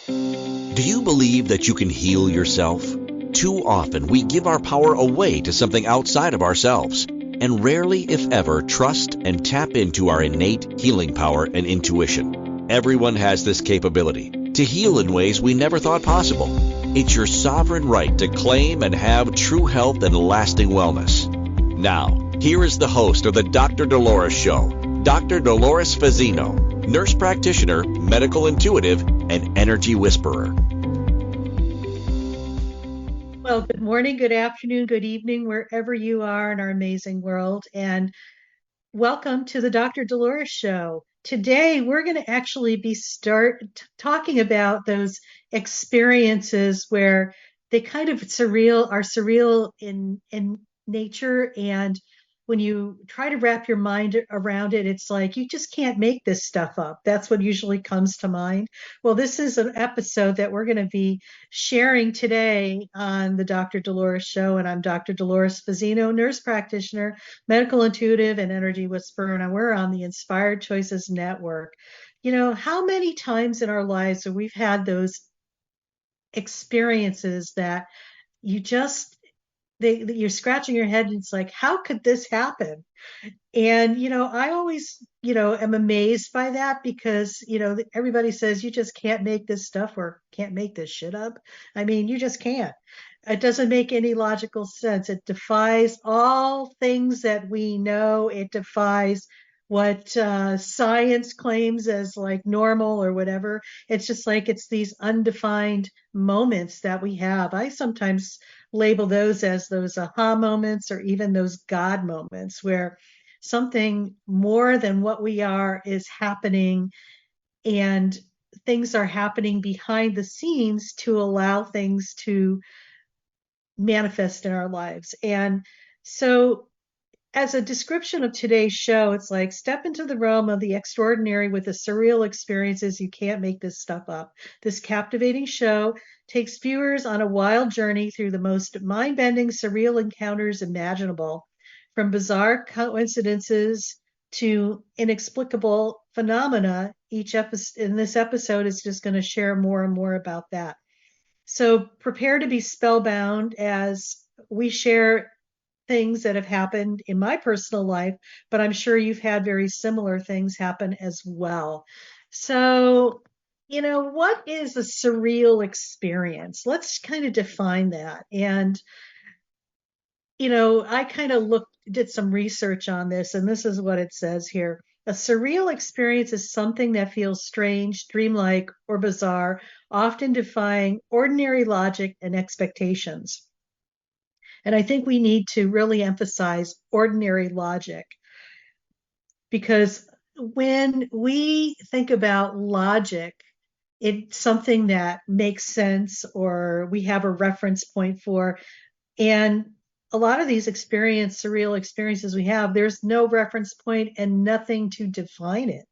Do you believe that you can heal yourself? Too often we give our power away to something outside of ourselves, and rarely, if ever, trust and tap into our innate healing power and intuition. Everyone has this capability to heal in ways we never thought possible. It's your sovereign right to claim and have true health and lasting wellness. Now, here is the host of the Dr. Dolores Show, Dr. Dolores Fazzino, nurse practitioner, medical intuitive, and energy whisperer. Well, good morning, good afternoon, good evening, wherever you are in our amazing world. And welcome to the Dr. Dolores Show. Today, we're going to actually be talking about those experiences where they kind of are surreal in nature. And when you try to wrap your mind around it, it's like you just can't make this stuff up. That's what usually comes to mind. Well, this is an episode that we're going to be sharing today on the Dr. Dolores Show. And I'm Dr. Dolores Fazzino, nurse practitioner, medical intuitive, and energy whisperer. And we're on the Inspired Choices Network. You know, how many times in our lives have we've had those experiences that you just you're scratching your head and it's like, how could this happen? And I always am amazed by that because everybody says you just can't make this stuff or can't make this shit up. I mean, you just can't. It doesn't make any logical sense. It defies all things that we know. It defies what science claims as like normal or whatever. It's just like it's these undefined moments that we have. I sometimes label those as those aha moments or even those God moments where something more than what we are is happening, and things are happening behind the scenes to allow things to manifest in our lives. And so, as a description of today's show, it's like step into the realm of the extraordinary with the surreal experiences. You can't make this stuff up. This captivating show takes viewers on a wild journey through the most mind-bending, surreal encounters imaginable, from bizarre coincidences to inexplicable phenomena. Each episode in this episode is just going to share more and more about that. So prepare to be spellbound as we share things that have happened in my personal life, but I'm sure you've had very similar things happen as well. So, what is a surreal experience? Let's kind of define that. And, I kind of did some research on this, and this is what it says here. A surreal experience is something that feels strange, dreamlike, or bizarre, often defying ordinary logic and expectations. And I think we need to really emphasize ordinary logic, because when we think about logic, it's something that makes sense or we have a reference point for. And a lot of these surreal experiences we have, there's no reference point and nothing to define it.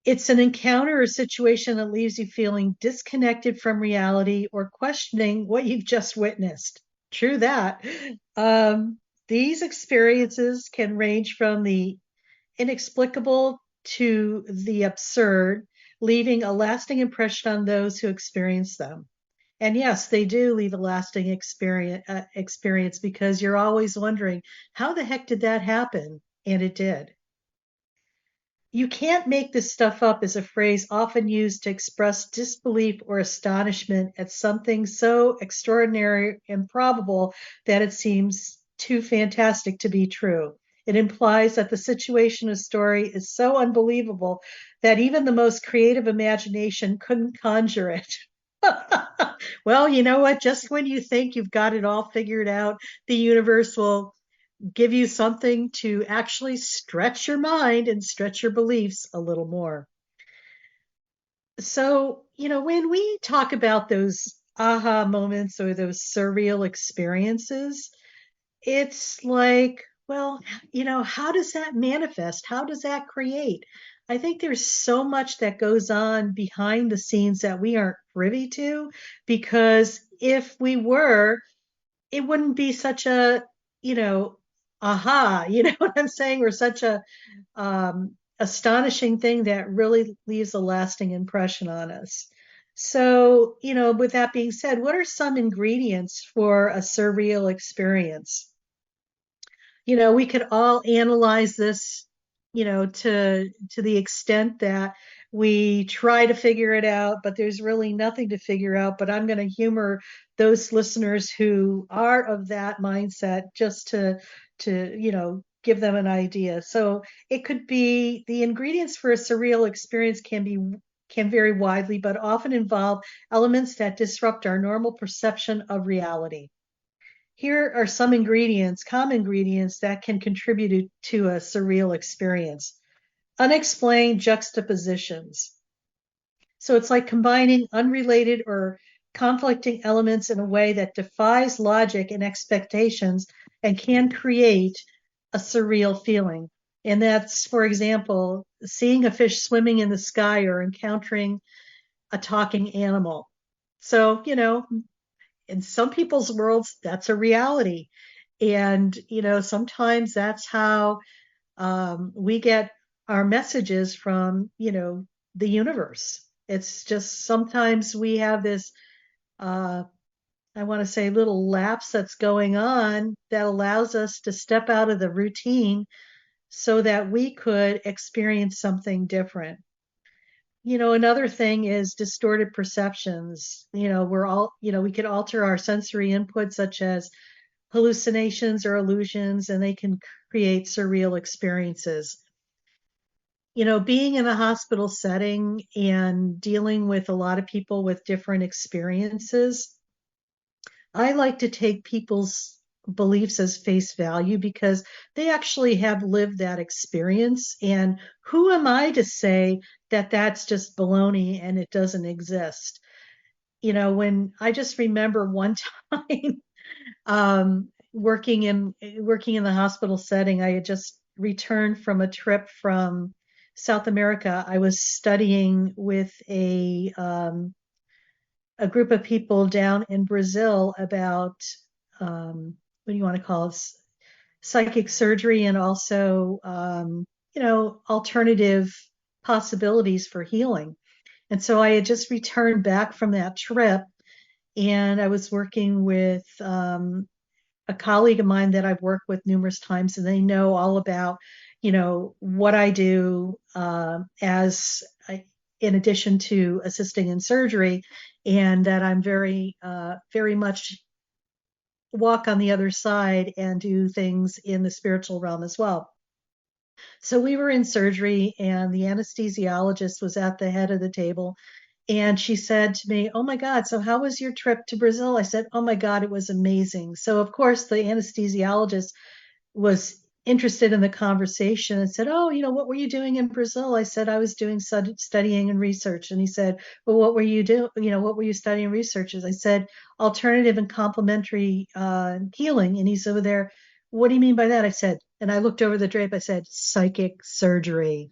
It's an encounter or situation that leaves you feeling disconnected from reality or questioning what you've just witnessed. True that. These experiences can range from the inexplicable to the absurd, leaving a lasting impression on those who experience them. And yes, they do leave a lasting experience because you're always wondering, how the heck did that happen? And it did. You can't make this stuff up is a phrase often used to express disbelief or astonishment at something so extraordinary and probable that it seems too fantastic to be true. It implies that the situation or story is so unbelievable that even the most creative imagination couldn't conjure it. Well, you know what? Just when you think you've got it all figured out, the universe will give you something to actually stretch your mind and stretch your beliefs a little more. So, when we talk about those aha moments or those surreal experiences, it's like, well, how does that manifest? How does that create? I think there's so much that goes on behind the scenes that we aren't privy to, because if we were, it wouldn't be such aha, you know what I'm saying, or such a astonishing thing that really leaves a lasting impression on us. So, with that being said, what are some ingredients for a surreal experience? We could all analyze this, to the extent that we try to figure it out, but there's really nothing to figure out. But I'm going to humor those listeners who are of that mindset just to give them an idea. So it could be the ingredients for a surreal experience can vary widely, but often involve elements that disrupt our normal perception of reality. Here are some common ingredients that can contribute to a surreal experience. Unexplained juxtapositions. So it's like combining unrelated or conflicting elements in a way that defies logic and expectations and can create a surreal feeling. And that's, for example, seeing a fish swimming in the sky or encountering a talking animal. So, in some people's worlds, that's a reality. And, sometimes that's how we get our messages from, the universe. It's just sometimes we have this, I want to say, little lapse that's going on that allows us to step out of the routine so that we could experience something different. Another thing is distorted perceptions. We could alter our sensory input, such as hallucinations or illusions, and they can create surreal experiences. Being in a hospital setting and dealing with a lot of people with different experiences, I like to take people's beliefs as face value because they actually have lived that experience. And who am I to say that that's just baloney and it doesn't exist? When I just remember one time working in the hospital setting, I had just returned from a trip from South America. I was studying with a group of people down in Brazil about what do you want to call it? Psychic surgery and also alternative possibilities for healing. And so I had just returned back from that trip, and I was working with a colleague of mine that I've worked with numerous times, and they know all about, what I do in addition to assisting in surgery, and that I'm very much walk on the other side and do things in the spiritual realm as well. So we were in surgery, and the anesthesiologist was at the head of the table. And she said to me, "Oh my God, so how was your trip to Brazil?" I said, "Oh my God, it was amazing." So, of course, the anesthesiologist was interested in the conversation and said, "Oh, what were you doing in Brazil?" I said, "I was doing studying and research." And he said, "Well, what were you doing? What were you studying and researches?" I said, "Alternative and complementary healing." And he's over there, "What do you mean by that?" I said, and I looked over the drape, I said, "Psychic surgery."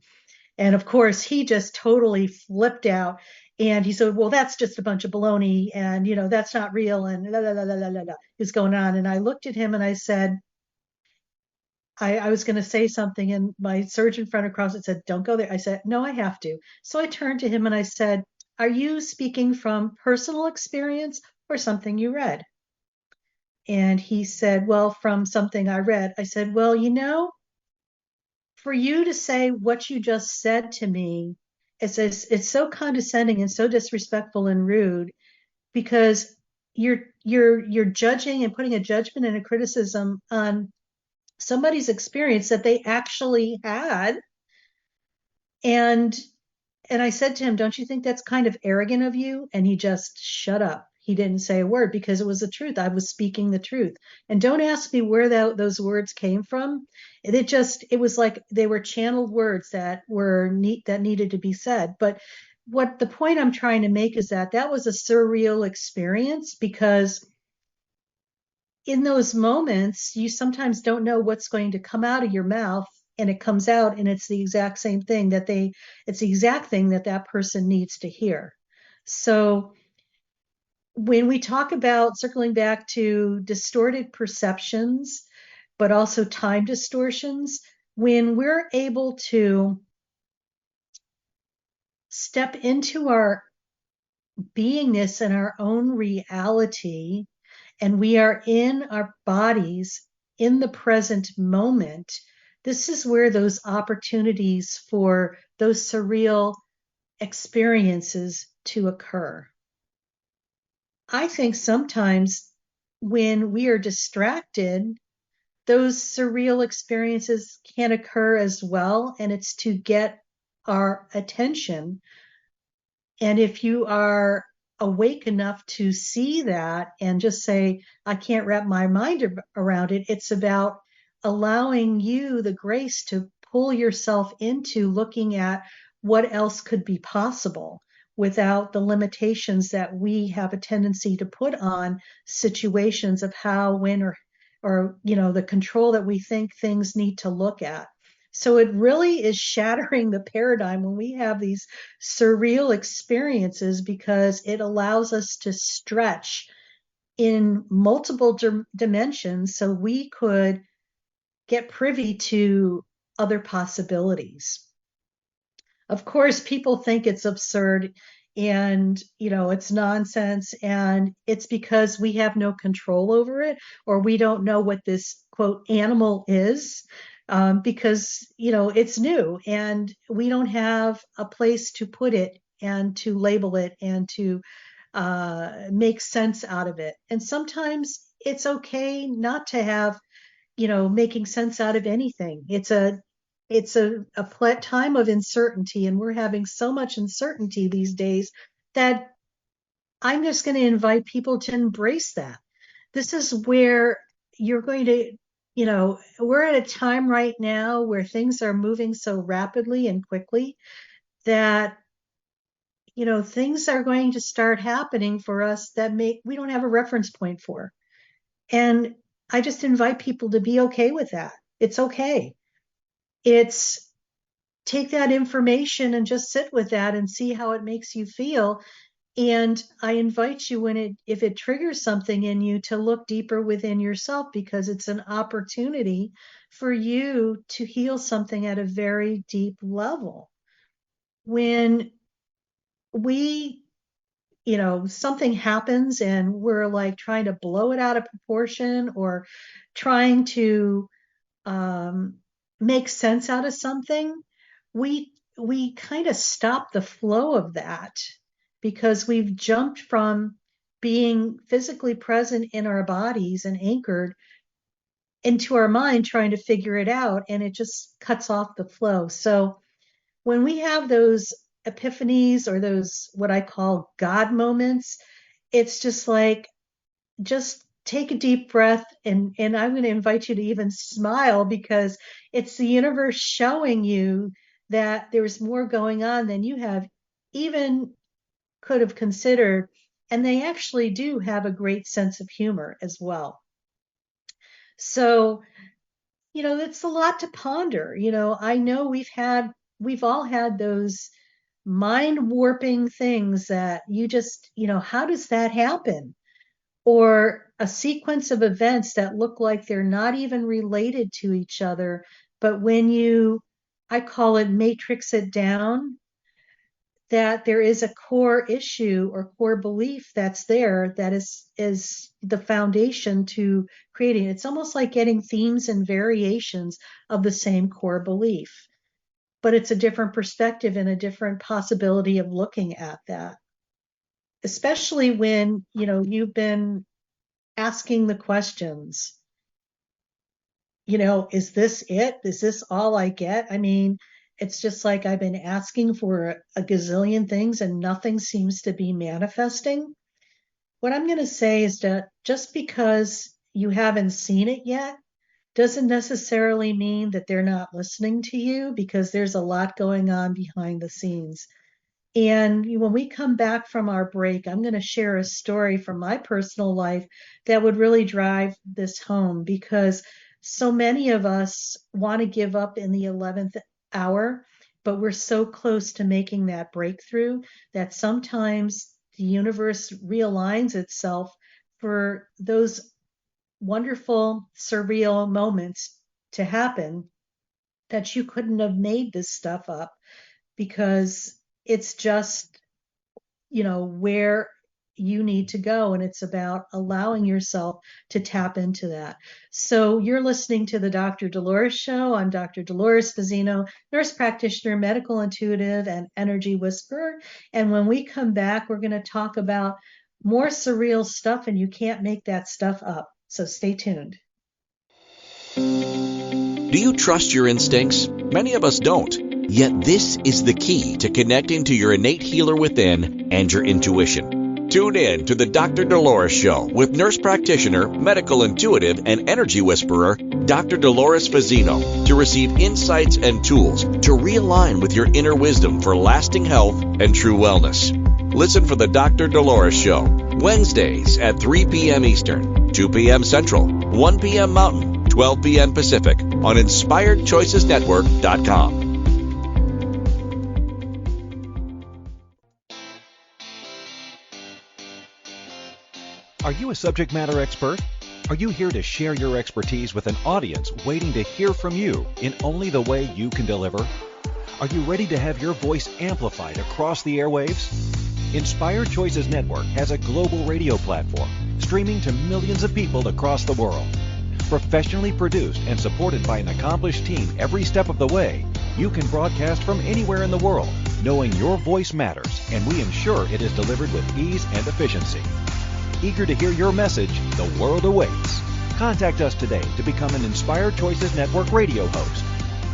And of course, he just totally flipped out. And he said, "Well, that's just a bunch of baloney. And, that's not real." And la, la, la, la, la, la, is going on. And I looked at him and I said, I was going to say something. And my surgeon friend across it said, "Don't go there." I said, "No, I have to." So I turned to him and I said, "Are you speaking from personal experience or something you read?" And he said, "Well, from something I read." I said, "Well, for you to say what you just said to me, it's so condescending and so disrespectful and rude because you're judging and putting a judgment and a criticism on somebody's experience that they actually had." And I said to him, "Don't you think that's kind of arrogant of you?" And he just shut up. He didn't say a word because it was the truth. I was speaking the truth. And don't ask me where those words came from. It was like they were channeled words that needed to be said. But what the point I'm trying to make is that was a surreal experience because in those moments, you sometimes don't know what's going to come out of your mouth, and it comes out and it's the exact same thing it's the exact thing that person needs to hear. So when we talk about circling back to distorted perceptions, but also time distortions, when we're able to step into our beingness and our own reality, and we are in our bodies in the present moment, this is where those opportunities for those surreal experiences to occur. I think sometimes when we are distracted, those surreal experiences can occur as well, and it's to get our attention. And if you are awake enough to see that and just say, I can't wrap my mind around it, it's about allowing you the grace to pull yourself into looking at what else could be possible without the limitations that we have a tendency to put on situations of how, when, or the control that we think things need to look at. So it really is shattering the paradigm when we have these surreal experiences, because it allows us to stretch in multiple dimensions so we could get privy to other possibilities. Of course, people think it's absurd and it's nonsense, and it's because we have no control over it, or we don't know what this quote animal is, because it's new and we don't have a place to put it and to label it and to make sense out of it. And sometimes it's okay not to have making sense out of anything. It's a time of uncertainty, and we're having so much uncertainty these days that I'm just going to invite people to embrace that. This is where you're going to, we're at a time right now where things are moving so rapidly and quickly that, things are going to start happening for us that we don't have a reference point for. And I just invite people to be okay with that. It's okay. It's take that information and just sit with that and see how it makes you feel. And I invite you, if it triggers something in you, to look deeper within yourself, because it's an opportunity for you to heal something at a very deep level. When we, something happens and we're like trying to blow it out of proportion, or trying to um, make sense out of something, we kind of stop the flow of that, because we've jumped from being physically present in our bodies and anchored into our mind trying to figure it out, and it just cuts off the flow. So when we have those epiphanies, or those what I call God moments, it's just like, just take a deep breath, and I'm going to invite you to even smile, because it's the universe showing you that there's more going on than you have even could have considered. And they actually do have a great sense of humor as well. So, it's a lot to ponder. I know we've all had those mind warping things that you just, how does that happen? Or a sequence of events that look like they're not even related to each other. But when I call it matrix it down, that there is a core issue or core belief that's there that is the foundation to creating. It's almost like getting themes and variations of the same core belief, but it's a different perspective and a different possibility of looking at that. Especially when, you've been asking the questions, is this it? Is this all I get? I mean, it's just like I've been asking for a gazillion things and nothing seems to be manifesting. What I'm going to say is that just because you haven't seen it yet doesn't necessarily mean that they're not listening to you, because there's a lot going on behind the scenes. And when we come back from our break, I'm going to share a story from my personal life that would really drive this home, because so many of us want to give up in the 11th hour, but we're so close to making that breakthrough that sometimes the universe realigns itself for those wonderful, surreal moments to happen, that you couldn't have made this stuff up, because it's just, where you need to go. And it's about allowing yourself to tap into that. So you're listening to the Dr. Dolores Show. I'm Dr. Dolores Fazzino, nurse practitioner, medical intuitive, and energy whisperer. And when we come back, we're going to talk about more surreal stuff, and you can't make that stuff up. So stay tuned. Do you trust your instincts? Many of us don't. Yet this is the key to connecting to your innate healer within and your intuition. Tune in to the Dr. Dolores Show with nurse practitioner, medical intuitive, and energy whisperer, Dr. Dolores Fazzino, to receive insights and tools to realign with your inner wisdom for lasting health and true wellness. Listen for the Dr. Dolores Show, Wednesdays at 3 p.m. Eastern, 2 p.m. Central, 1 p.m. Mountain, 12 p.m. Pacific on InspiredChoicesNetwork.com. Are you a subject matter expert? Are you here to share your expertise with an audience waiting to hear from you in only the way you can deliver? Are you ready to have your voice amplified across the airwaves? Inspired Choices Network has a global radio platform streaming to millions of people across the world. Professionally produced and supported by an accomplished team every step of the way, you can broadcast from anywhere in the world, knowing your voice matters, and we ensure it is delivered with ease and efficiency. Eager to hear your message, the world awaits. Contact us today to become an Inspired Choices Network radio host.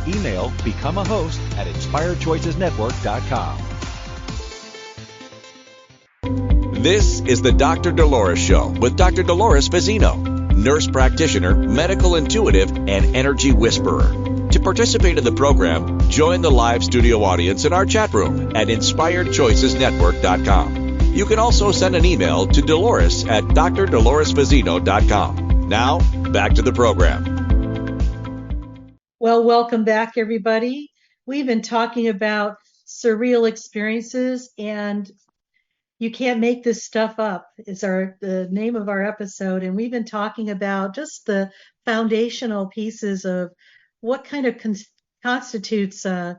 Email become a host at inspiredchoicesnetwork.com. This is the Dr. Dolores Show with Dr. Dolores Fazzino, nurse practitioner, medical intuitive, and energy whisperer. To participate in the program, join the live studio audience in our chat room at inspiredchoicesnetwork.com. You can also send an email to Dolores at drdoloresfazzino.com. Now, back to the program. Well, welcome back, everybody. We've been talking about surreal experiences, and you can't make this stuff up is the name of our episode. And we've been talking about just the foundational pieces of what kind of constitutes one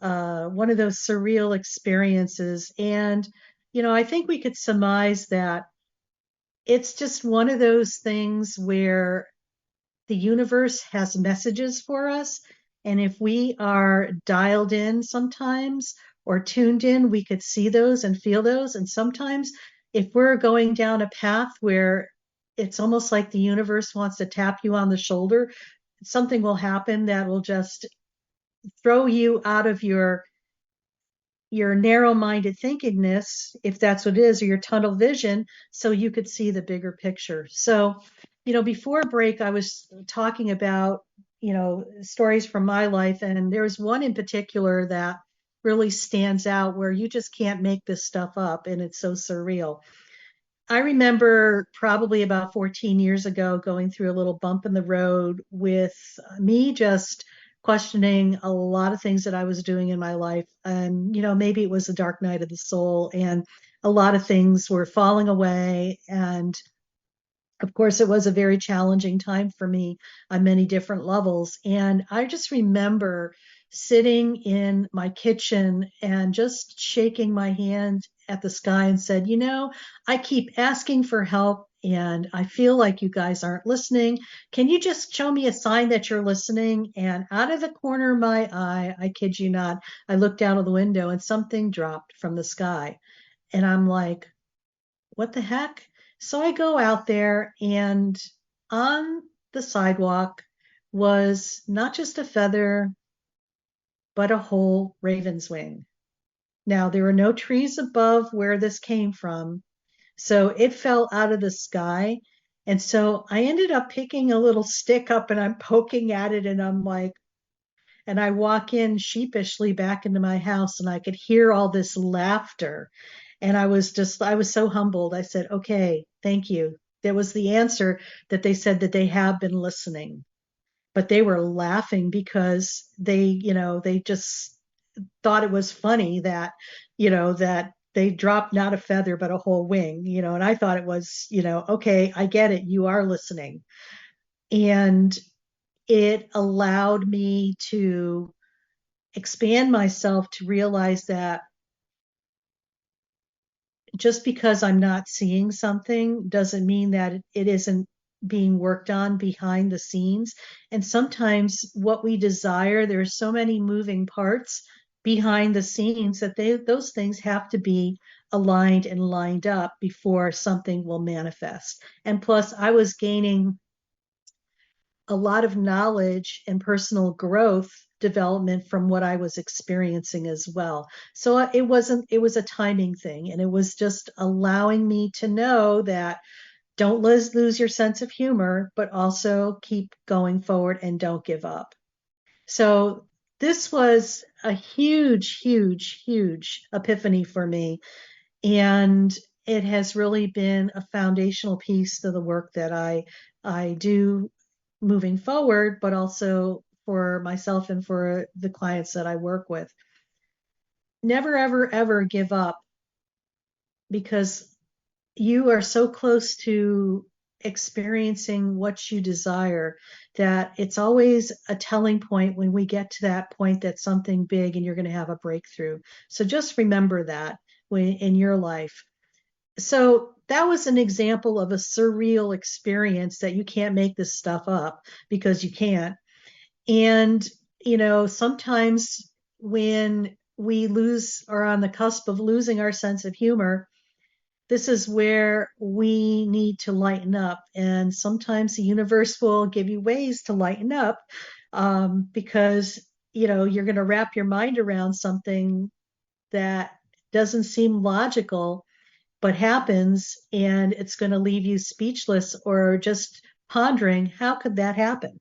of those surreal experiences. And I think we could surmise that it's just one of those things where the universe has messages for us. And if we are dialed in sometimes or tuned in, we could see those and feel those. And sometimes if we're going down a path where it's almost like the universe wants to tap you on the shoulder, something will happen that will just throw you out of your narrow-minded thinkingness, if that's what it is, or your tunnel vision, so you could see the bigger picture. So, before break, I was talking about, stories from my life, and there was one in particular that really stands out where you just can't make this stuff up, and it's so surreal. I remember probably about 14 years ago going through a little bump in the road with me just questioning a lot of things that I was doing in my life. And, maybe it was a dark night of the soul, and a lot of things were falling away. And of course, it was a very challenging time for me on many different levels. And I just remember sitting in my kitchen and just shaking my hand at the sky and said, I keep asking for help and I feel like you guys aren't listening. Can you just show me a sign that you're listening? And out of the corner of my eye, I kid you not, I looked out of the window and something dropped from the sky. And I'm like, what the heck? So I go out there, and on the sidewalk was not just a feather, but a whole raven's wing. Now, there were no trees above where this came from, so it fell out of the sky. And so I ended up picking a little stick up and I'm poking at it, and I'm like, and I walk in sheepishly back into my house, and I could hear all this laughter. And I was so humbled. I said, okay, thank you. That was the answer, that they said that they have been listening. But they were laughing because they just thought it was funny that, that they dropped not a feather, but a whole wing, and I thought it was, okay, I get it. You are listening. And it allowed me to expand myself to realize that just because I'm not seeing something doesn't mean that it isn't being worked on behind the scenes. And sometimes what we desire, there's so many moving parts behind the scenes that those things have to be aligned and lined up before something will manifest. And plus, I was gaining a lot of knowledge and personal growth development from what I was experiencing as well. So it was a timing thing. And it was just allowing me to know that don't lose your sense of humor, but also keep going forward and don't give up. So this was a huge, huge, huge epiphany for me. And it has really been a foundational piece to the work that I do moving forward, but also for myself and for the clients that I work with. Never, ever, ever give up, because you are so close to experiencing what you desire that it's always a telling point when we get to that point that something big and you're going to have a breakthrough. So just remember that in your life. So that was an example of a surreal experience that you can't make this stuff up, because you can't. And, sometimes when we lose or on the cusp of losing our sense of humor, this is where we need to lighten up. And sometimes the universe will give you ways to lighten up, because, you're going to wrap your mind around something that doesn't seem logical but happens, and it's going to leave you speechless or just pondering, how could that happen?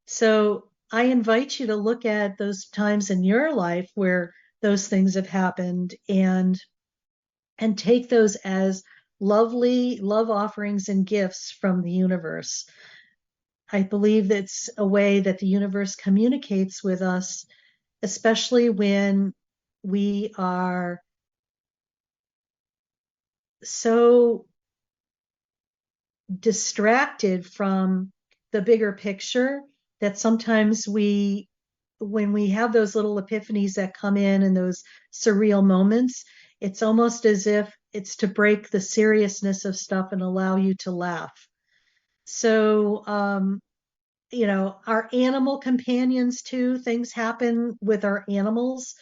So I invite you to look at those times in your life where those things have happened, and take those as lovely love offerings and gifts from the universe. I believe that's a way that the universe communicates with us, especially when we are so distracted from the bigger picture that sometimes when we have those little epiphanies that come in and those surreal moments, it's almost as if it's to break the seriousness of stuff and allow you to laugh. So, our animal companions too, things happen with our animals.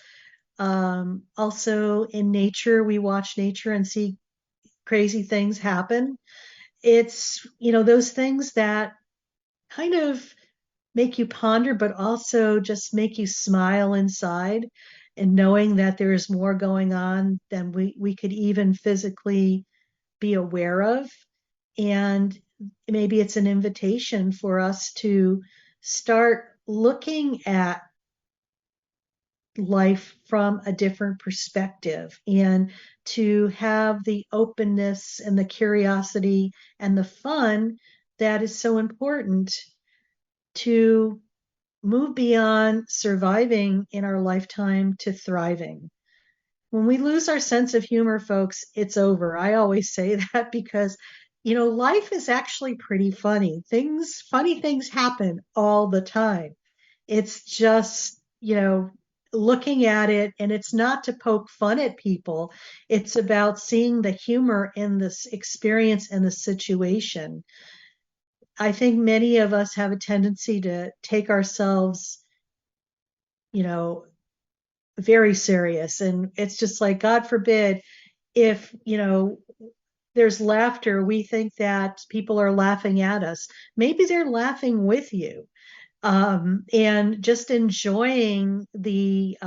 Also in nature, we watch nature and see crazy things happen. It's, those things that kind of make you ponder, but also just make you smile inside, and knowing that there is more going on than we could even physically be aware of. And maybe it's an invitation for us to start looking at life from a different perspective, and to have the openness and the curiosity and the fun that is so important to move beyond surviving in our lifetime to thriving. When we lose our sense of humor, folks, it's over. I always say that because, life is actually pretty funny. Funny things happen all the time. It's just, looking at it, and it's not to poke fun at people. It's about seeing the humor in this experience and the situation. I think many of us have a tendency to take ourselves, you know, very serious. And it's just like, God forbid, if, there's laughter, we think that people are laughing at us. Maybe they're laughing with you, and just enjoying the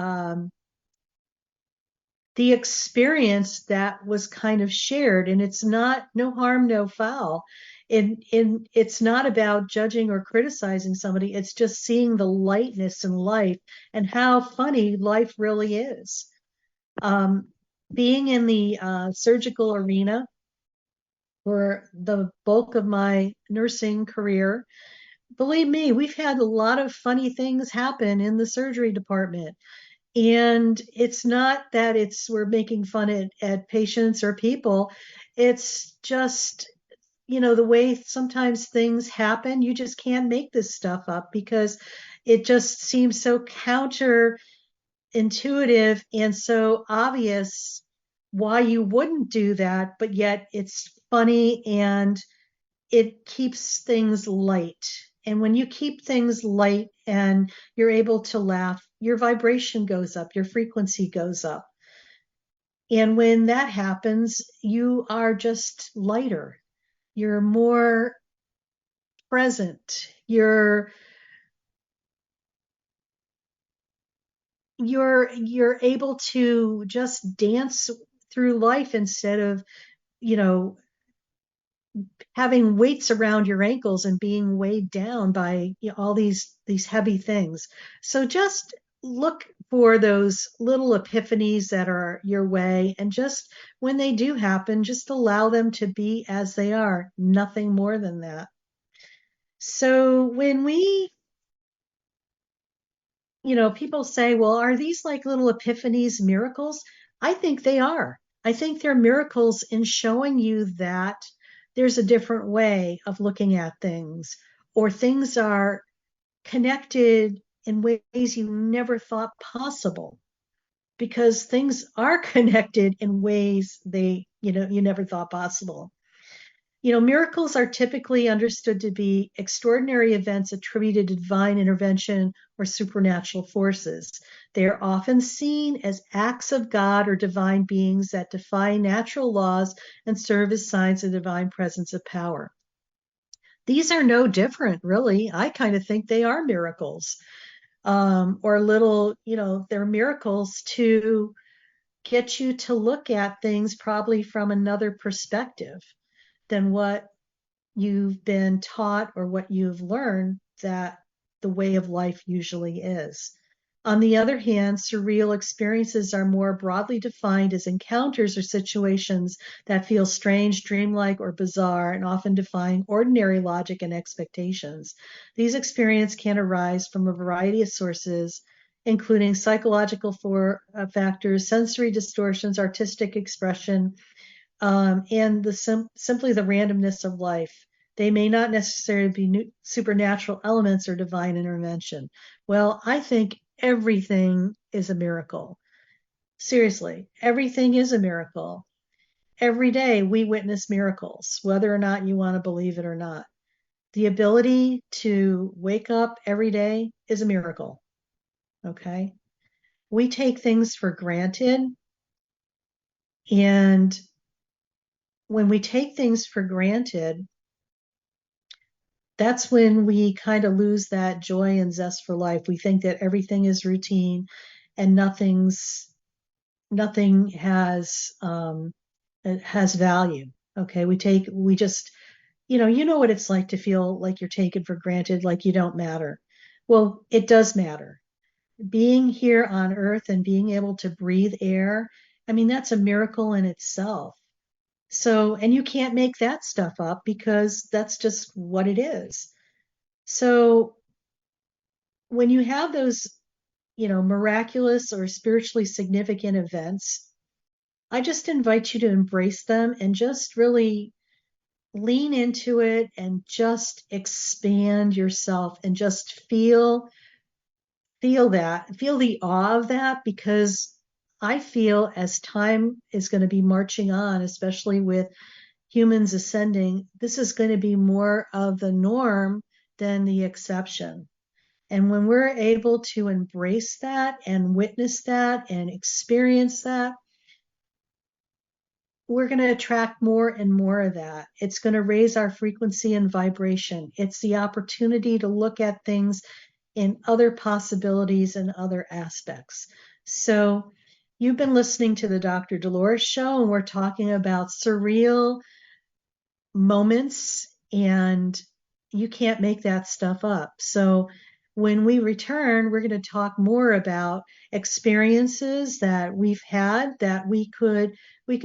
experience that was kind of shared. And it's not no harm, no foul. It's not about judging or criticizing somebody. It's just seeing the lightness in life and how funny life really is. Being in the surgical arena for the bulk of my nursing career, believe me, we've had a lot of funny things happen in the surgery department. And it's not that we're making fun at patients or people. It's just, the way sometimes things happen, you just can't make this stuff up, because it just seems so counterintuitive and so obvious why you wouldn't do that, but yet it's funny and it keeps things light. And when you keep things light and you're able to laugh, your vibration goes up, your frequency goes up. And when that happens, you are just lighter. You're more present. You're able to just dance through life instead of, you know, having weights around your ankles and being weighed down by, you know, all these heavy things. So just look for those little epiphanies that are your way, and just when they do happen, just allow them to be as they are, nothing more than that. So when we, you know, people say, well, are these like little epiphanies miracles? I think they are. I think they're miracles in showing you that there's a different way of looking at things, or things are connected in ways you never thought possible, because things are connected in ways you never thought possible. You know, miracles are typically understood to be extraordinary events attributed to divine intervention or supernatural forces. They are often seen as acts of God or divine beings that defy natural laws and serve as signs of divine presence of power. These are no different, really. I kind of think they are miracles, or little, you know, they're miracles to get you to look at things probably from another perspective than what you've been taught or what you've learned that the way of life usually is. On the other hand, surreal experiences are more broadly defined as encounters or situations that feel strange, dreamlike, or bizarre, and often defying ordinary logic and expectations. These experiences can arise from a variety of sources, including psychological factors, sensory distortions, artistic expression, and simply the randomness of life. They may not necessarily be supernatural elements or divine intervention. Well, I think everything is a miracle. Seriously, everything is a miracle. Every day we witness miracles, whether or not you want to believe it or not. The ability to wake up every day is a miracle. Okay? We take things for granted, and when we take things for granted, that's when we kind of lose that joy and zest for life. We think that everything is routine and nothing has value. Okay, we just, you know what it's like to feel like you're taken for granted, like you don't matter. Well, it does matter. Being here on Earth and being able to breathe air, I mean, that's a miracle in itself. So, and you can't make that stuff up because that's just what it is. So when you have those, miraculous or spiritually significant events, I just invite you to embrace them and just really lean into it and just expand yourself and just feel the awe of that, because I feel as time is going to be marching on, especially with humans ascending, this is going to be more of the norm than the exception. And when we're able to embrace that and witness that and experience that, we're going to attract more and more of that. It's going to raise our frequency and vibration. It's the opportunity to look at things in other possibilities and other aspects. So you've been listening to the Dr. Dolores Show, and we're talking about surreal moments, and you can't make that stuff up. So when we return, we're going to talk more about experiences that we've had that we could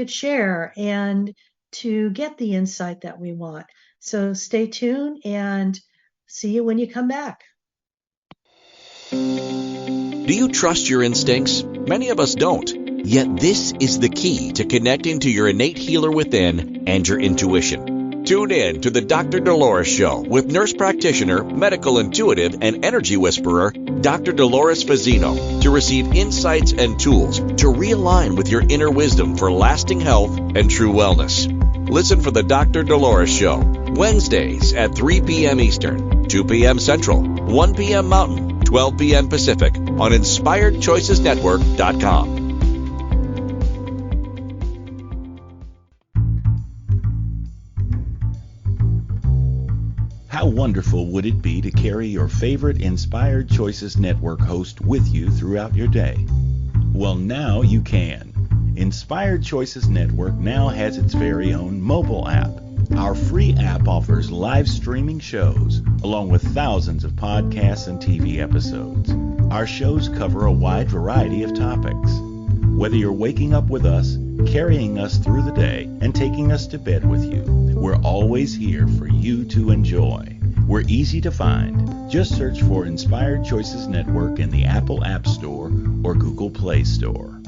share and to get the insight that we want. So stay tuned and see you when you come back. Do you trust your instincts? Many of us don't. Yet this is the key to connecting to your innate healer within and your intuition. Tune in to the Dr. Dolores Show with nurse practitioner, medical intuitive, and energy whisperer, Dr. Dolores Fazzino, to receive insights and tools to realign with your inner wisdom for lasting health and true wellness. Listen for the Dr. Dolores Show, Wednesdays at 3 p.m. Eastern, 2 p.m. Central, 1 p.m. Mountain, 12 p.m. Pacific on InspiredChoicesNetwork.com. How wonderful would it be to carry your favorite Inspired Choices Network host with you throughout your day? Well, now you can. Inspired Choices Network now has its very own mobile app. Our free app offers live streaming shows, along with thousands of podcasts and TV episodes. Our shows cover a wide variety of topics. Whether you're waking up with us, carrying us through the day, and taking us to bed with you, we're always here for you to enjoy. We're easy to find. Just search for Inspired Choices Network in the Apple App Store or Google Play Store.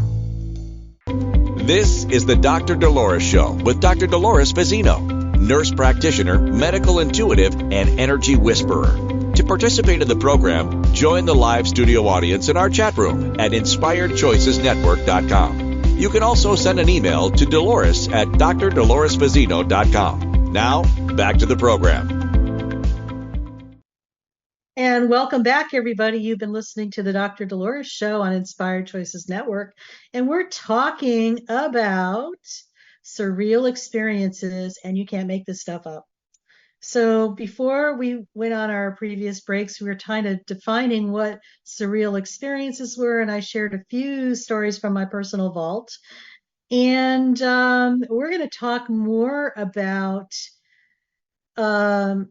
This is the Dr. Dolores Show with Dr. Dolores Fazzino, nurse practitioner, medical intuitive, and energy whisperer. To participate in the program, join the live studio audience in our chat room at InspiredChoicesNetwork.com. You can also send an email to Dolores at drdoloresfazzino.com. Now, back to the program. And welcome back, everybody. You've been listening to the Dr. Dolores Show on Inspired Choices Network, and we're talking about surreal experiences, and you can't make this stuff up. So before we went on our previous breaks, we were kind of defining what surreal experiences were, and I shared a few stories from my personal vault. And we're going to talk more about the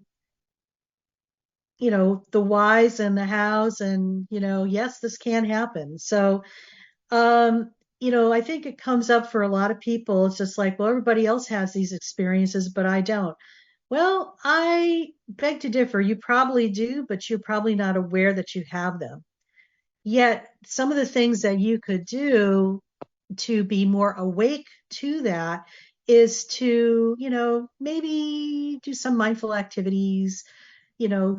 whys and the hows, and yes, this can happen. So I think it comes up for a lot of people. It's just like, well, everybody else has these experiences, but I don't. Well, I beg to differ. You probably do, but you're probably not aware that you have them. Yet some of the things that you could do to be more awake to that is to maybe do some mindful activities,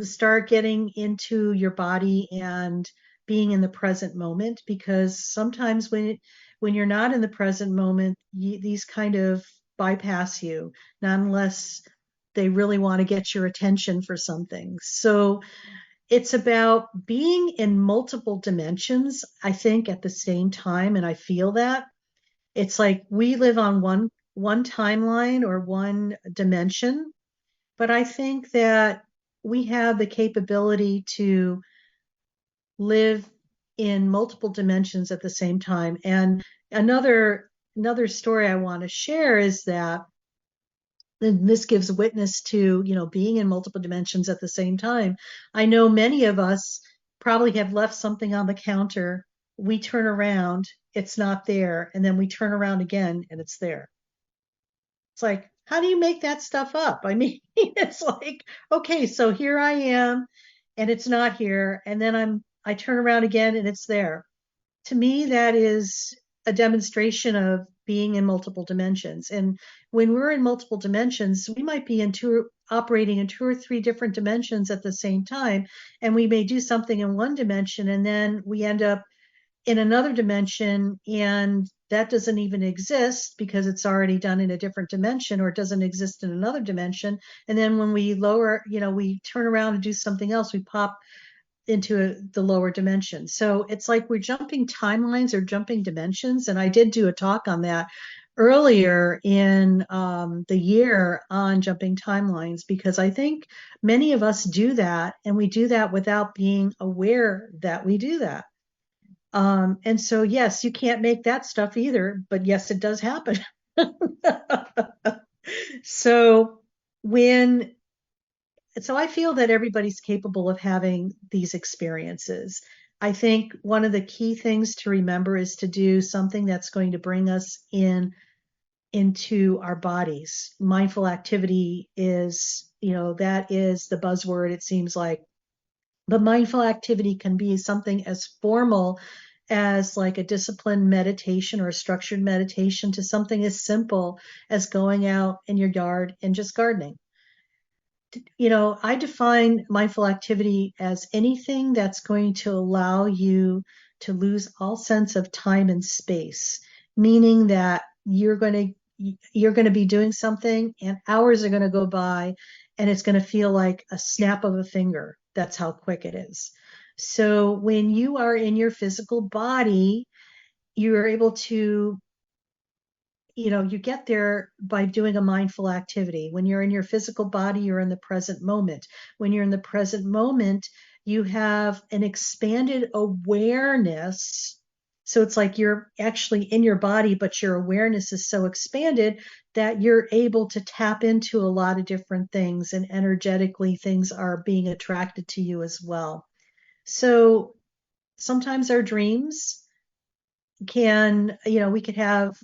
start getting into your body and being in the present moment, because sometimes when you're not in the present moment, these kind of bypass you, not unless they really want to get your attention for something. So it's about being in multiple dimensions, I think, at the same time. And I feel that it's like we live on one timeline or one dimension, but I think that we have the capability to live in multiple dimensions at the same time. And another story I want to share is that, and this gives witness to being in multiple dimensions at the same time. I know many of us probably have left something on the counter. We turn around, it's not there, and then we turn around again and it's there. It's like, how do you make that stuff up? I mean, it's like, okay, so here I am and it's not here, and then I turn around again and it's there. To me, that is a demonstration of being in multiple dimensions. And when we're in multiple dimensions, we might be operating in 2 or 3 different dimensions at the same time. And we may do something in one dimension, and then we end up in another dimension, and that doesn't even exist because it's already done in a different dimension, or it doesn't exist in another dimension. And then when we we turn around and do something else, we pop into the lower dimension. So it's like we're jumping timelines or jumping dimensions. And I did do a talk on that earlier in the year on jumping timelines, because I think many of us do that, and we do that without being aware that we do that. And so, yes, you can't make that stuff either, but yes, it does happen. So I feel that everybody's capable of having these experiences. I think one of the key things to remember is to do something that's going to bring us into our bodies. Mindful activity is, that is the buzzword, it seems like. But mindful activity can be something as formal as like a disciplined meditation or a structured meditation to something as simple as going out in your yard and just gardening. I define mindful activity as anything that's going to allow you to lose all sense of time and space, meaning that you're going to be doing something and hours are going to go by and it's going to feel like a snap of a finger. That's how quick it is. So when you are in your physical body, you are able to, you get there by doing a mindful activity. When you're in your physical body, you're in the present moment. When you're in the present moment, you have an expanded awareness. So it's like you're actually in your body, but your awareness is so expanded that you're able to tap into a lot of different things, and energetically things are being attracted to you as well. So sometimes our dreams we could have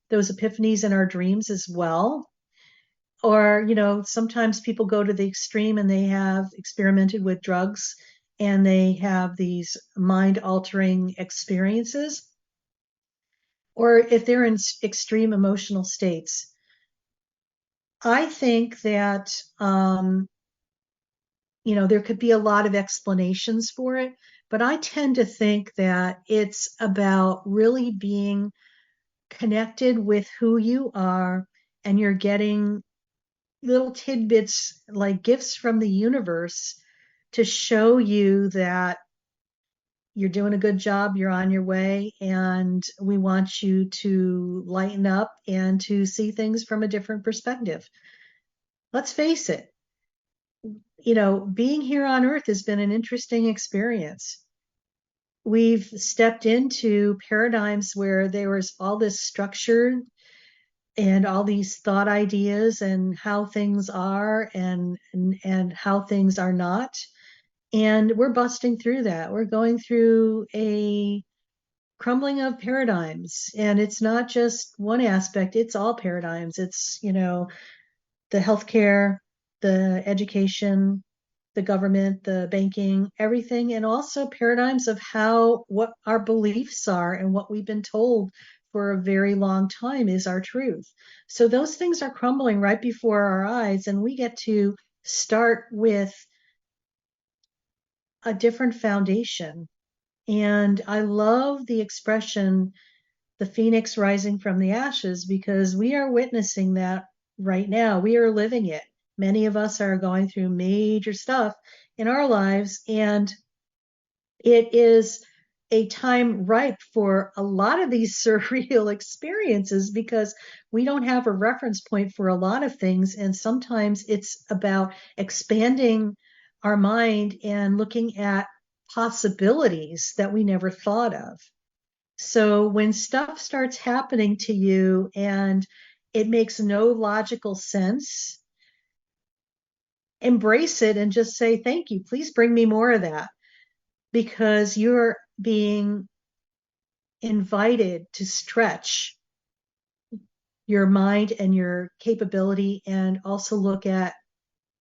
those epiphanies in our dreams as well. Or, sometimes people go to the extreme and they have experimented with drugs and they have these mind altering experiences. Or if they're in extreme emotional states. I think that, there could be a lot of explanations for it, but I tend to think that it's about really being connected with who you are, and you're getting little tidbits like gifts from the universe to show you that you're doing a good job, you're on your way, and we want you to lighten up and to see things from a different perspective. Let's face it, being here on Earth has been an interesting experience. We've stepped into paradigms where there was all this structure and all these thought ideas and how things are and how things are not. And we're busting through that. We're going through a crumbling of paradigms. And it's not just one aspect, it's all paradigms. It's, the healthcare, the education, the government, the banking, everything, and also paradigms of what our beliefs are and what we've been told for a very long time is our truth. So those things are crumbling right before our eyes, and we get to start with a different foundation. And I love the expression, the phoenix rising from the ashes, because we are witnessing that right now. We are living it. Many of us are going through major stuff in our lives, and it is a time ripe for a lot of these surreal experiences because we don't have a reference point for a lot of things. And sometimes it's about expanding our mind and looking at possibilities that we never thought of. So when stuff starts happening to you and it makes no logical sense, embrace it and just say, thank you. Please bring me more of that, because you're being invited to stretch your mind and your capability and also look at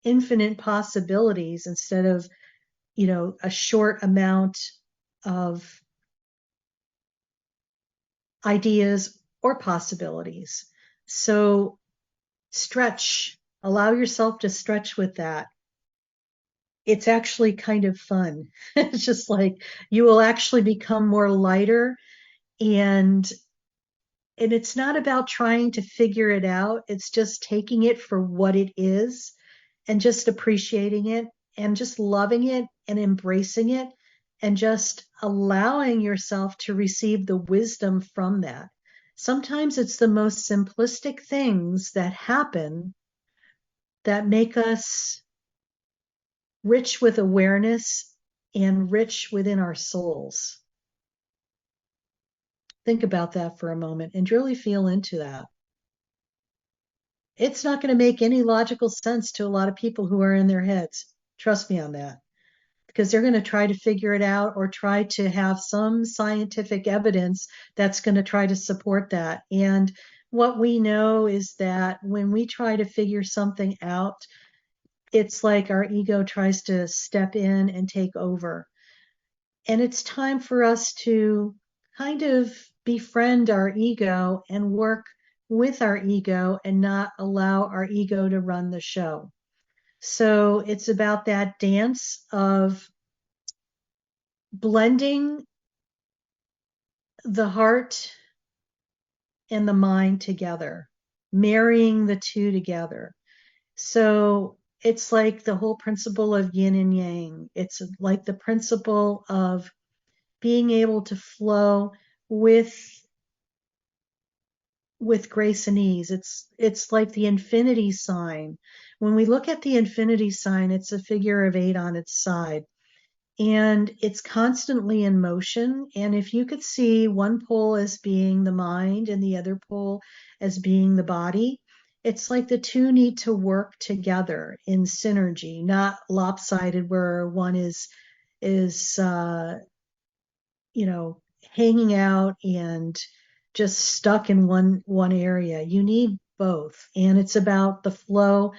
infinite possibilities instead of, a short amount of ideas or possibilities. So stretch, allow yourself to stretch with that. It's actually kind of fun. It's just like you will actually become more lighter, and it's not about trying to figure it out. It's just taking it for what it is and just appreciating it and just loving it and embracing it and just allowing yourself to receive the wisdom from that. Sometimes it's the most simplistic things that happen that make us rich with awareness and rich within our souls. Think about that for a moment and really feel into that. It's not going to make any logical sense to a lot of people who are in their heads. Trust me on that. Because they're going to try to figure it out or try to have some scientific evidence that's going to try to support that. And what we know is that when we try to figure something out, it's like our ego tries to step in and take over. And it's time for us to kind of befriend our ego and work with our ego and not allow our ego to run the show. So it's about that dance of blending the heart and the mind together, marrying the two together. So it's like the whole principle of yin and yang. It's like the principle of being able to flow with grace and ease. It's like the infinity sign. When we look at the infinity sign, it's a figure of 8 on its side. And it's constantly in motion. And if you could see one pole as being the mind and the other pole as being the body, it's like the two need to work together in synergy, not lopsided where one is hanging out and just stuck in one area. You need both, and it's about the flow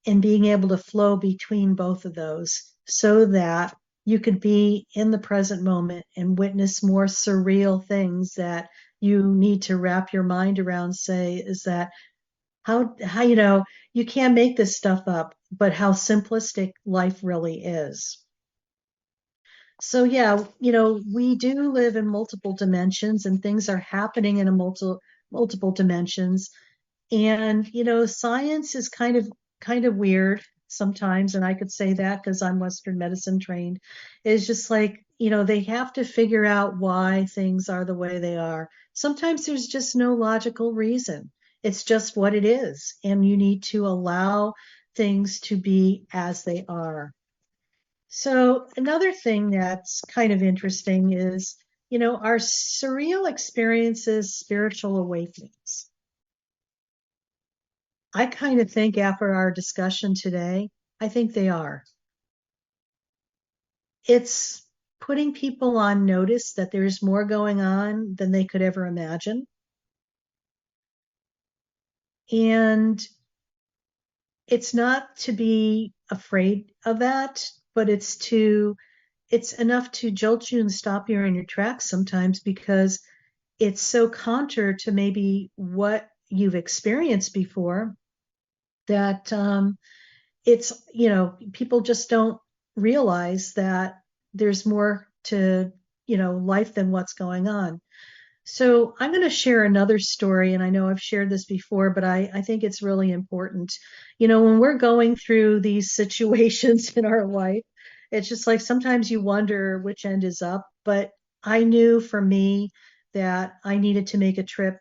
and being able to flow between both of those so that you could be in the present moment and witness more surreal things that you need to wrap your mind around. Say, is that how you can't make this stuff up, but how simplistic life really is. So yeah, we do live in multiple dimensions and things are happening in a multiple dimensions. And science is kind of weird sometimes, and I could say that because I'm Western medicine trained. It's just like, they have to figure out why things are the way they are. Sometimes there's just no logical reason. It's just what it is, and you need to allow things to be as they are. So another thing that's kind of interesting is, our surreal experiences, spiritual awakenings. I kind of think after our discussion today, I think they are. It's putting people on notice that there's more going on than they could ever imagine. And it's not to be afraid of that, but it's enough to jolt you and stop you in your tracks sometimes because it's so counter to maybe what you've experienced before that it's, people just don't realize that there's more to, life than what's going on. So I'm going to share another story, and I know I've shared this before, but I think it's really important. When we're going through these situations in our life, it's just like sometimes you wonder which end is up. But I knew for me that I needed to make a trip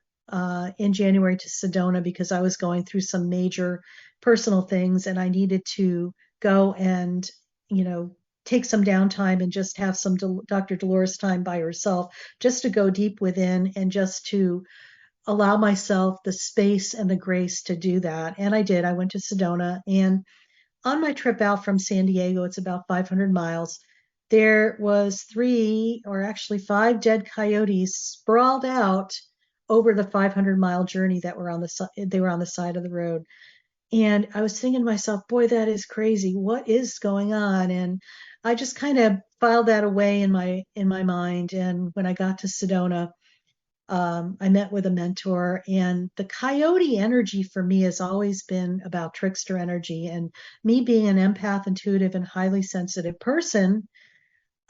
in January to Sedona because I was going through some major personal things, and I needed to go and, take some downtime and just have some Dr. Dolores time by herself, just to go deep within and just to allow myself the space and the grace to do that. And I did. I went to Sedona, and on my trip out from San Diego, it's about 500 miles. There was 3 or actually 5 dead coyotes sprawled out over the 500-mile journey that they were on the side of the road. And I was thinking to myself, boy, that is crazy. What is going on? And I just kind of filed that away in my mind. And when I got to Sedona, I met with a mentor, and the coyote energy for me has always been about trickster energy. And me being an empath, intuitive, and highly sensitive person,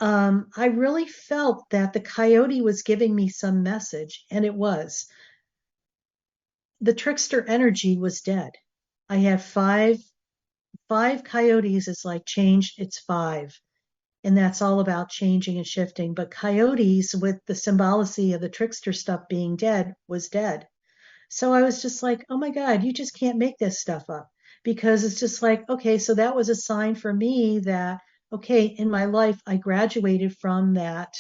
I really felt that the coyote was giving me some message, and it was. The trickster energy was dead. I had five coyotes. It's like changed. It's 5. And that's all about changing and shifting. But coyotes, with the symbology of the trickster stuff being dead, was dead. So I was just like, oh my God, you just can't make this stuff up. Because it's just like, okay, so that was a sign for me that, okay, in my life, I graduated from that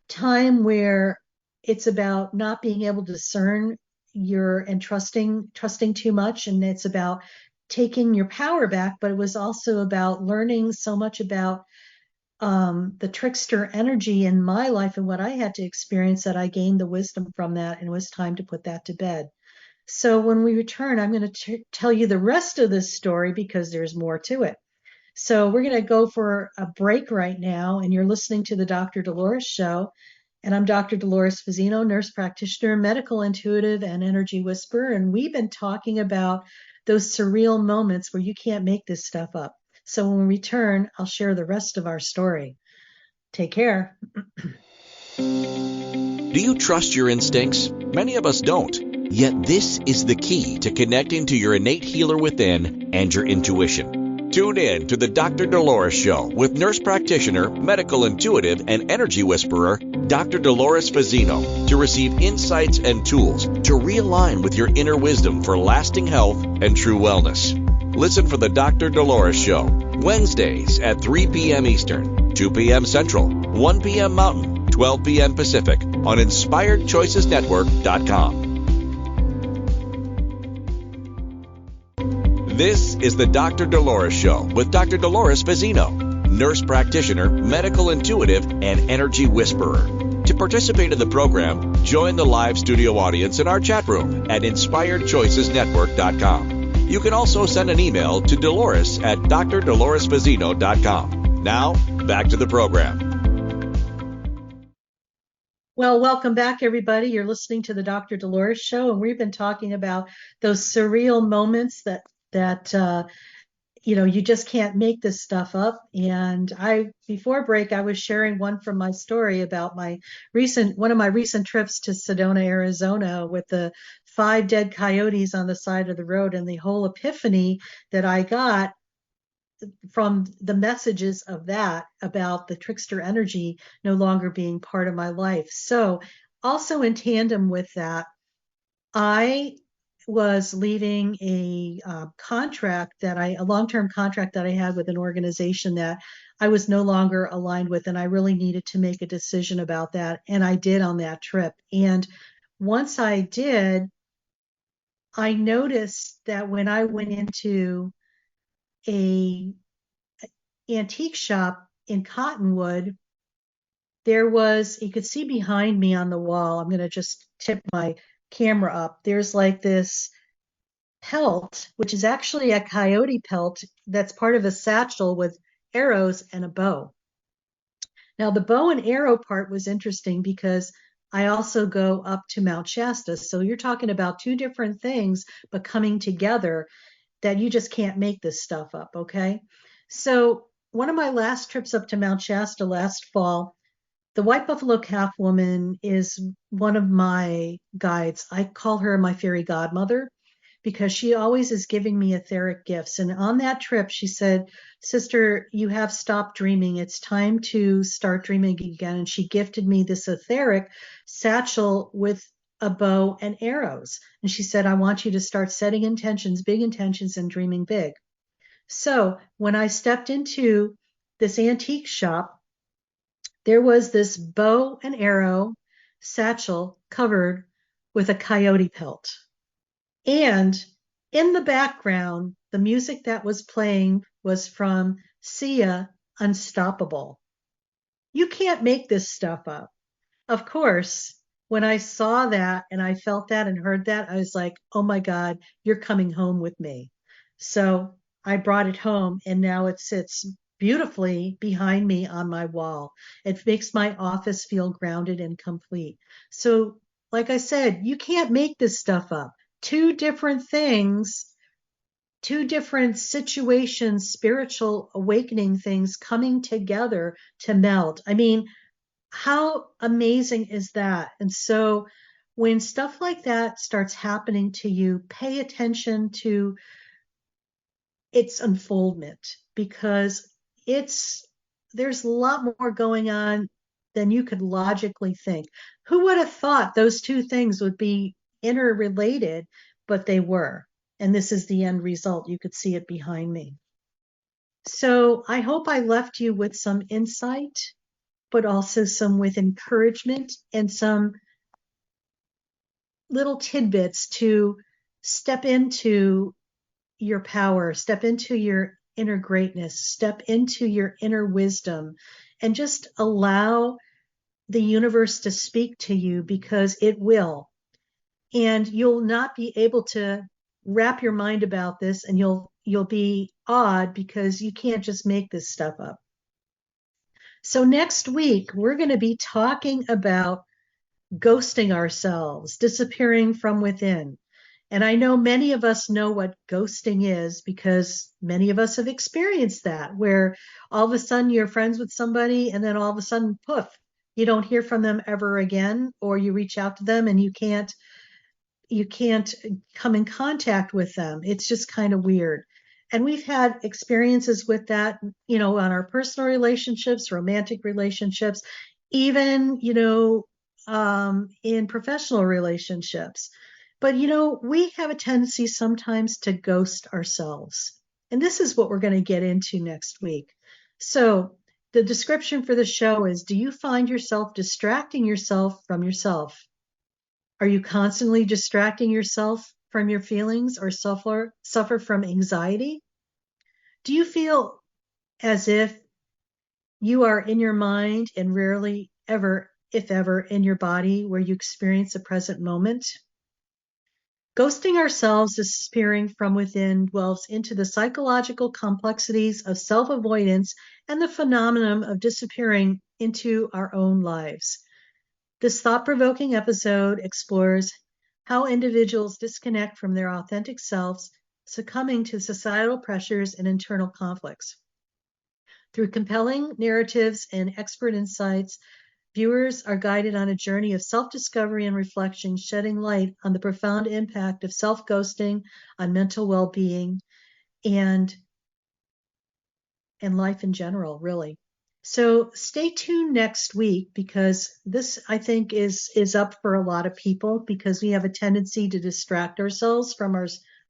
time where it's about not being able to discern and trusting too much. And it's about taking your power back, but it was also about learning so much about the trickster energy in my life and what I had to experience that I gained the wisdom from that, and it was time to put that to bed. So when we return, I'm going to tell you the rest of this story because there's more to it. So we're going to go for a break right now, and you're listening to the Dr. Dolores Show. And I'm Dr. Dolores Fazzino, nurse practitioner, medical intuitive, and energy whisperer. And we've been talking about those surreal moments where you can't make this stuff up. So when we return, I'll share the rest of our story. Take care. Do you trust your instincts? Many of us don't. Yet this is the key to connecting to your innate healer within and your intuition. Tune in to the Dr. Dolores Show with nurse practitioner, medical intuitive, and energy whisperer, Dr. Dolores Fazzino, to receive insights and tools to realign with your inner wisdom for lasting health and true wellness. Listen for the Dr. Dolores Show, Wednesdays at 3 p.m. Eastern, 2 p.m. Central, 1 p.m. Mountain, 12 p.m. Pacific on InspiredChoicesNetwork.com. This is the Dr. Dolores Show with Dr. Dolores Fazzino, nurse practitioner, medical intuitive, and energy whisperer. To participate in the program, join the live studio audience in our chat room at InspiredChoicesNetwork.com. You can also send an email to Dolores at drdoloresfazzino.com. Now, back to the program. Well, welcome back, everybody. You're listening to the Dr. Dolores Show, and we've been talking about those surreal moments that you just can't make this stuff up. And before break, I was sharing one from my story about one of my recent trips to Sedona, Arizona, with the 5 dead coyotes on the side of the road, and the whole epiphany that I got from the messages of that about the trickster energy no longer being part of my life. So also in tandem with that, I was leaving a long-term contract that I had with an organization that I was no longer aligned with, and I really needed to make a decision about that, and I did on that trip. And once I did, I noticed that when I went into a antique shop in Cottonwood, you could see behind me on the wall, I'm going to just tip my camera up, there's like this pelt, which is actually a coyote pelt that's part of a satchel with arrows and a bow. Now, the bow and arrow part was interesting because I also go up to Mount Shasta. So you're talking about 2 different things, but coming together, that you just can't make this stuff up, okay? So one of my last trips up to Mount Shasta last fall, the White Buffalo Calf Woman is one of my guides. I call her my fairy godmother because she always is giving me etheric gifts. And on that trip, she said, "Sister, you have stopped dreaming. It's time to start dreaming again." And she gifted me this etheric satchel with a bow and arrows. And she said, "I want you to start setting intentions, big intentions, and dreaming big." So when I stepped into this antique shop, there was this bow and arrow satchel covered with a coyote pelt. And in the background, the music that was playing was from Sia, Unstoppable. You can't make this stuff up. Of course, when I saw that and I felt that and heard that, I was like, oh my God, you're coming home with me. So I brought it home, and now it sits beautifully behind me on my wall. It makes my office feel grounded and complete. So, like I said, you can't make this stuff up. 2 different things, 2 different situations, spiritual awakening things coming together to meld. I mean, how amazing is that? And so when stuff like that starts happening to you, pay attention to its unfoldment, because there's a lot more going on than you could logically think. Who would have thought those 2 things would be interrelated? But they were. And this is the end result. You could see it behind me. So I hope I left you with some insight, but also with encouragement and some little tidbits to step into your power, step into your inner greatness, step into your inner wisdom, and just allow the universe to speak to you, because it will. And you'll not be able to wrap your mind about this, and you'll you'll be awed because you can't just make this stuff up. So next week, we're going to be talking about ghosting ourselves, disappearing from within. And I know many of us know what ghosting is because many of us have experienced that, where all of a sudden you're friends with somebody and then all of a sudden, poof, you don't hear from them ever again, or you reach out to them and you can't come in contact with them. It's just kind of weird. And we've had experiences with that, on our personal relationships, romantic relationships, even, in professional relationships. But, we have a tendency sometimes to ghost ourselves. And this is what we're going to get into next week. So the description for the show is, do you find yourself distracting yourself from yourself? Are you constantly distracting yourself from your feelings or suffer from anxiety? Do you feel as if you are in your mind and rarely ever, if ever, in your body where you experience the present moment? Ghosting ourselves, disappearing from within, dwells into the psychological complexities of self-avoidance and the phenomenon of disappearing into our own lives. This thought-provoking episode explores how individuals disconnect from their authentic selves, succumbing to societal pressures and internal conflicts. Through compelling narratives and expert insights, viewers are guided on a journey of self-discovery and reflection, shedding light on the profound impact of self-ghosting on mental well-being and life in general, really. So stay tuned next week, because this, I think, is up for a lot of people, because we have a tendency to distract ourselves from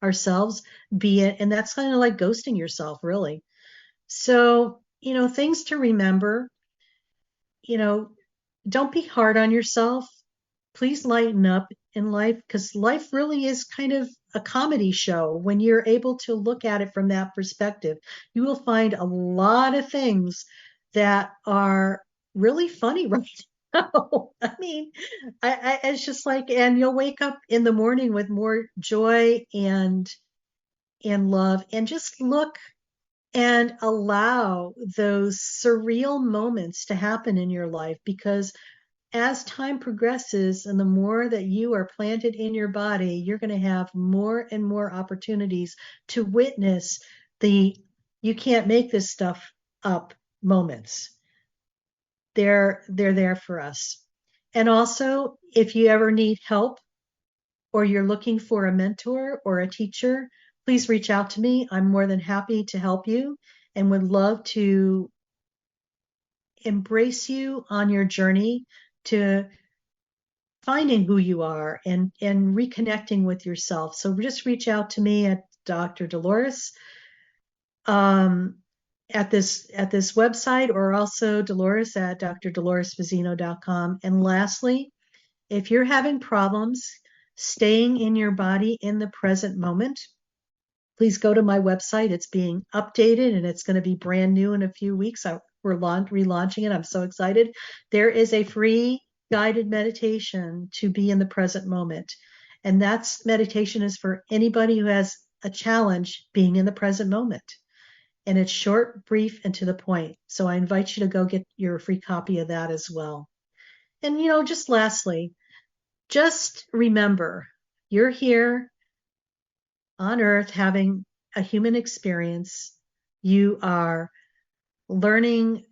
ourselves, and that's kind of like ghosting yourself, really. So, things to remember, don't be hard on yourself. Please lighten up in life, because life really is kind of a comedy show. When you're able to look at it from that perspective, you will find a lot of things that are really funny right now. I mean, it's just like, and you'll wake up in the morning with more joy and love, and just look and allow those surreal moments to happen in your life, because as time progresses and the more that you are planted in your body, you're going to have more and more opportunities to witness the you can't make this stuff up moments. They're there for us. And also, if you ever need help or you're looking for a mentor or a teacher, please reach out to me. I'm more than happy to help you and would love to embrace you on your journey to finding who you are and reconnecting with yourself. So just reach out to me at Dr. Dolores at this website, or also Dolores at drdoloresfazzino.com. And lastly, if you're having problems staying in your body in the present moment, please go to my website. It's being updated and it's going to be brand new in a few weeks. We're relaunching it. I'm so excited. There is a free guided meditation to be in the present moment. And that's meditation is for anybody who has a challenge being in the present moment. And it's short, brief, and to the point. So I invite you to go get your free copy of that as well. And, just lastly, just remember, you're here on Earth having a human experience. You are learning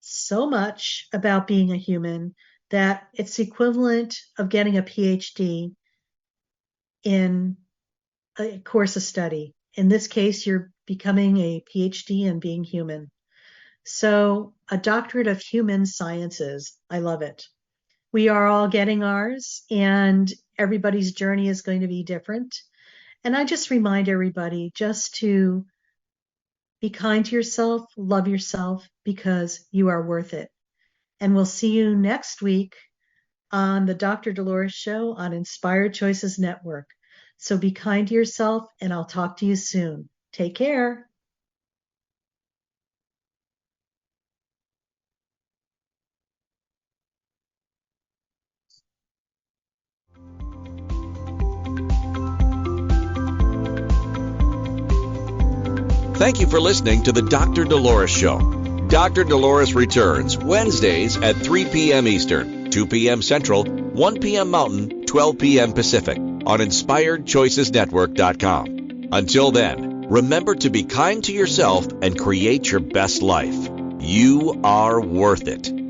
so much about being a human that it's equivalent of getting a PhD in a course of study. In this case, you're becoming a PhD in being human. So a doctorate of human sciences. I love it. We are all getting ours, and everybody's journey is going to be different. And I just remind everybody just to be kind to yourself, love yourself, because you are worth it. And we'll see you next week on the Dr. Dolores Show on Inspired Choices Network. So be kind to yourself, and I'll talk to you soon. Take care. Thank you for listening to the Dr. Dolores Show. Dr. Dolores returns Wednesdays at 3 p.m. Eastern, 2 p.m. Central, 1 p.m. Mountain, 12 p.m. Pacific on InspiredChoicesNetwork.com. Until then, remember to be kind to yourself and create your best life. You are worth it.